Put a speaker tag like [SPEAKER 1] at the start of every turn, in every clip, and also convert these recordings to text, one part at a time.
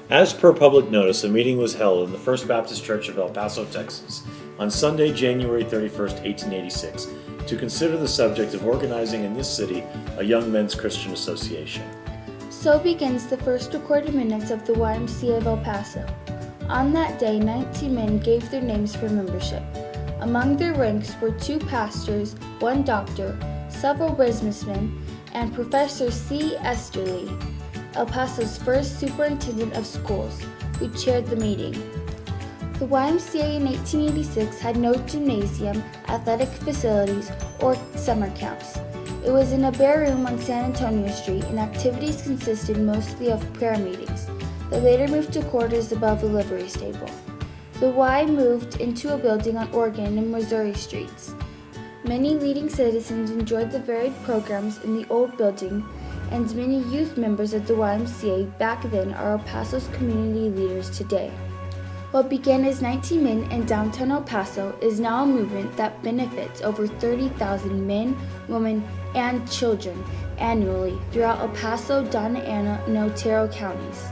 [SPEAKER 1] As per public notice, a meeting was held in the First Baptist Church of El Paso, Texas, on Sunday, January 31st, 1886, to consider the subject of organizing in this city a Young Men's Christian Association.
[SPEAKER 2] So begins the first recorded minutes of the YMCA of El Paso. On that day, 19 men gave their names for membership. Among their ranks were 2 pastors, 1 doctor, several businessmen, and Professor C. Esterly, El Paso's first superintendent of schools, who chaired the meeting. The YMCA in 1886 had no gymnasium, athletic facilities, or summer camps. It was in a bare room on San Antonio Street, and activities consisted mostly of prayer meetings. They later moved to quarters above the livery stable. The Y moved into a building on Oregon and Missouri Streets. Many leading citizens enjoyed the varied programs in the old building, and many youth members of the YMCA back then are El Paso's community leaders today. What began as 19 men in downtown El Paso is now a movement that benefits over 30,000 men, women, and children annually throughout El Paso, Donna Ana, and Otero counties.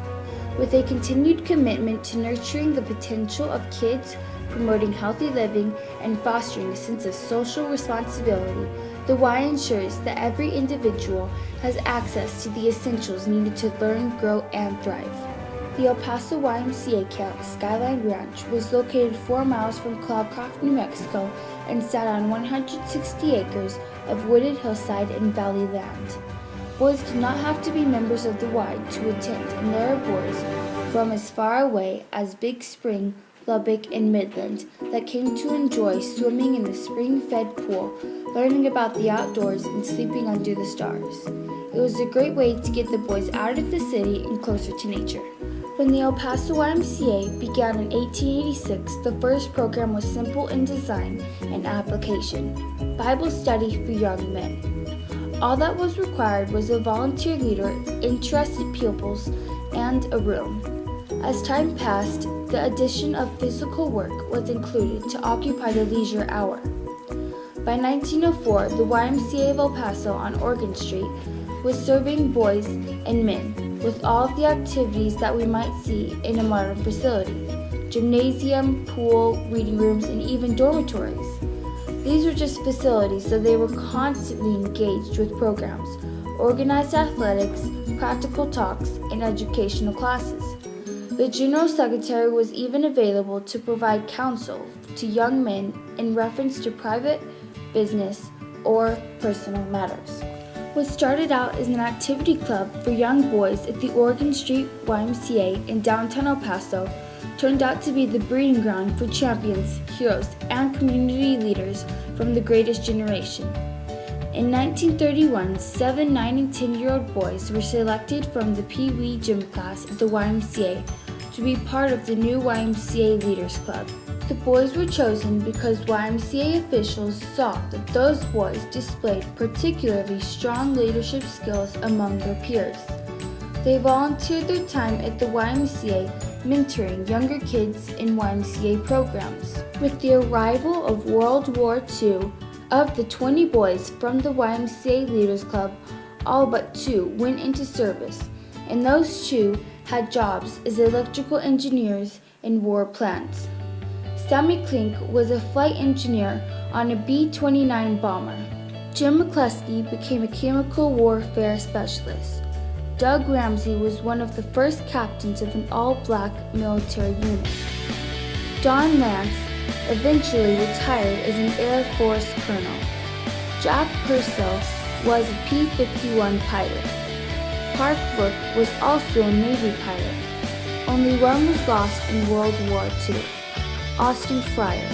[SPEAKER 2] With a continued commitment to nurturing the potential of kids, promoting healthy living, and fostering a sense of social responsibility, the Y ensures that every individual has access to the essentials needed to learn, grow, and thrive. The El Paso YMCA camp, Skyline Ranch, was located 4 miles from Cloudcroft, New Mexico, and sat on 160 acres of wooded hillside and valley land. Boys did not have to be members of the Y to attend, and there are boys from as far away as Big Spring, Lubbock, and Midland that came to enjoy swimming in the spring-fed pool, learning about the outdoors, and sleeping under the stars. It was a great way to get the boys out of the city and closer to nature. When the El Paso YMCA began in 1886, the first program was simple in design and application: Bible study for young men. All that was required was a volunteer leader, interested pupils, and a room. As time passed, the addition of physical work was included to occupy the leisure hour. By 1904, the YMCA of El Paso on Oregon Street was serving boys and men with all of the activities that we might see in a modern facility: gymnasium, pool, reading rooms, and even dormitories. These were just facilities, so they were constantly engaged with programs, organized athletics, practical talks, and educational classes. The General Secretary was even available to provide counsel to young men in reference to private, business, or personal matters. What started out as an activity club for young boys at the Oregon Street YMCA in downtown El Paso turned out to be the breeding ground for champions, heroes, and community leaders from the greatest generation. In 1931, 7, 9, and 10-year-old boys were selected from the Pee Wee gym class at the YMCA to be part of the new YMCA Leaders Club. The boys were chosen because YMCA officials saw that those boys displayed particularly strong leadership skills among their peers. They volunteered their time at the YMCA mentoring younger kids in YMCA programs. With the arrival of World War II, of the 20 boys from the YMCA Leaders Club, all but 2 went into service, and those 2 had jobs as electrical engineers in war plants. Sammy Klink was a flight engineer on a B-29 bomber. Jim McCluskey became a chemical warfare specialist. Doug Ramsey was one of the first captains of an all-black military unit. Don Lance eventually retired as an Air Force colonel. Jack Pearson was a P-51 pilot. Park Brook was also a Navy pilot. Only one was lost in World War II, Austin Fryer.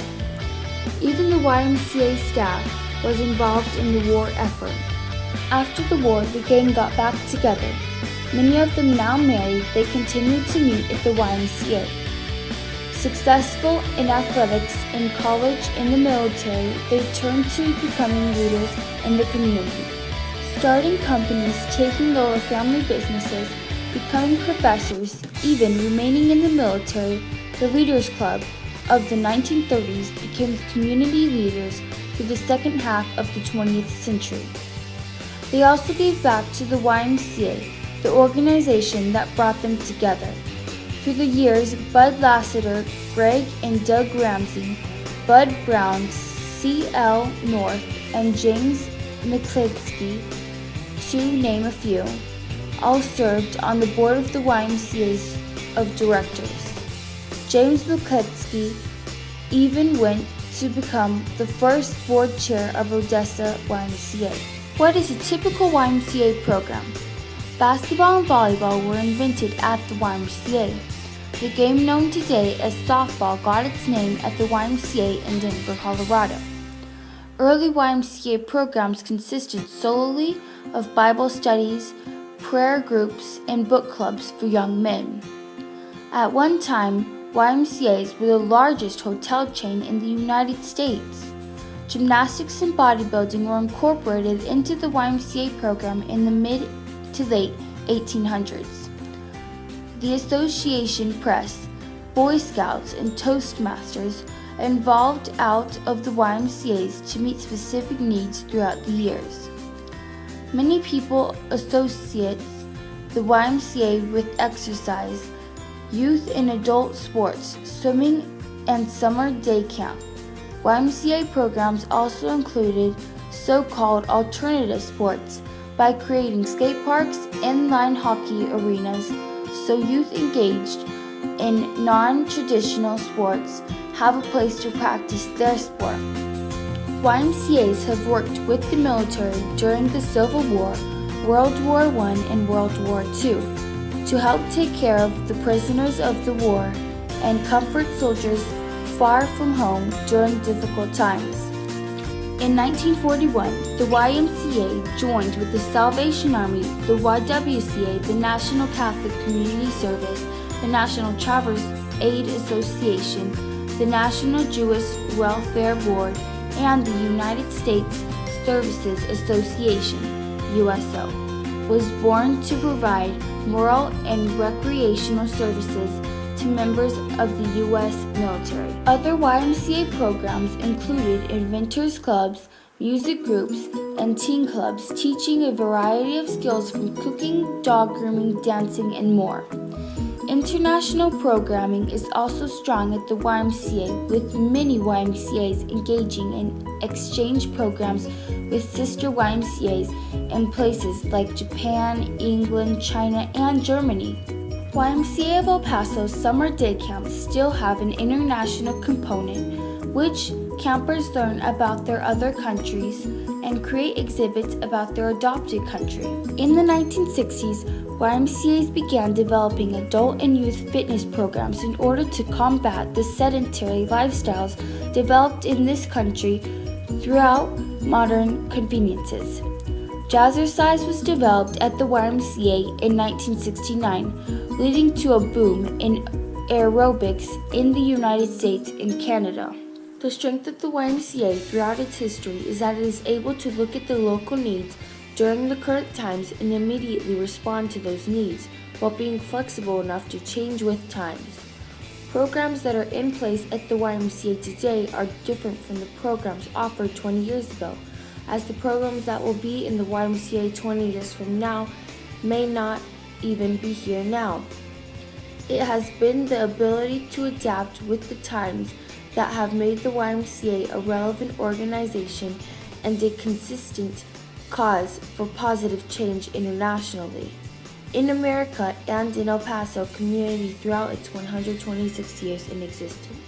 [SPEAKER 2] Even the YMCA staff was involved in the war effort. After the war, the gang got back together. Many of them now married, they continued to meet at the YMCA. Successful in athletics, in college, in the military, they turned to becoming leaders in the community. Starting companies, taking over family businesses, becoming professors, even remaining in the military, the Leaders Club of the 1930s became the community leaders for the second half of the 20th century. They also gave back to the YMCA, the organization that brought them together. Through the years, Bud Lassiter, Greg and Doug Ramsey, Bud Brown, C.L. North, and James McCliskey, to name a few, all served on the board of the YMCA's of directors. James McCliskey even went to become the first board chair of Odessa YMCA. What is a typical YMCA program? Basketball and volleyball were invented at the YMCA. The game known today as softball got its name at the YMCA in Denver, Colorado. Early YMCA programs consisted solely of Bible studies, prayer groups, and book clubs for young men. At one time, YMCAs were the largest hotel chain in the United States. Gymnastics and bodybuilding were incorporated into the YMCA program in the mid to late 1800s. The Association Press, Boy Scouts, and Toastmasters evolved out of the YMCAs to meet specific needs throughout the years. Many people associate the YMCA with exercise, youth and adult sports, swimming, and summer day camp. YMCA programs also included so-called alternative sports by creating skate parks, inline hockey arenas, so youth engaged in non-traditional sports have a place to practice their sport. YMCAs have worked with the military during the Civil War, World War I, and World War II to help take care of the prisoners of the war and comfort soldiers far from home during difficult times. In 1941, the YMCA joined with the Salvation Army, the YWCA, the National Catholic Community Service, the National Travelers Aid Association, the National Jewish Welfare Board, and the United States Services Association, USO, was born to provide moral and recreational services to members of the U.S. military. Other YMCA programs included inventors clubs, music groups, and teen clubs teaching a variety of skills from cooking, dog grooming, dancing, and more. International programming is also strong at the YMCA, with many YMCAs engaging in exchange programs with sister YMCAs in places like Japan, England, China, and Germany. YMCA of El Paso summer day camps still have an international component, which campers learn about their other countries and create exhibits about their adopted country. In the 1960s, YMCAs began developing adult and youth fitness programs in order to combat the sedentary lifestyles developed in this country throughout modern conveniences. Jazzercise was developed at the YMCA in 1969, leading to a boom in aerobics in the United States and Canada. The strength of the YMCA throughout its history is that it is able to look at the local needs during the current times and immediately respond to those needs, while being flexible enough to change with times. Programs that are in place at the YMCA today are different from the programs offered 20 years ago, as the programs that will be in the YMCA 20 years from now may not even be here now. It has been the ability to adapt with the times that have made the YMCA a relevant organization and a consistent cause for positive change internationally, in America, and in El Paso community throughout its 126 years in existence.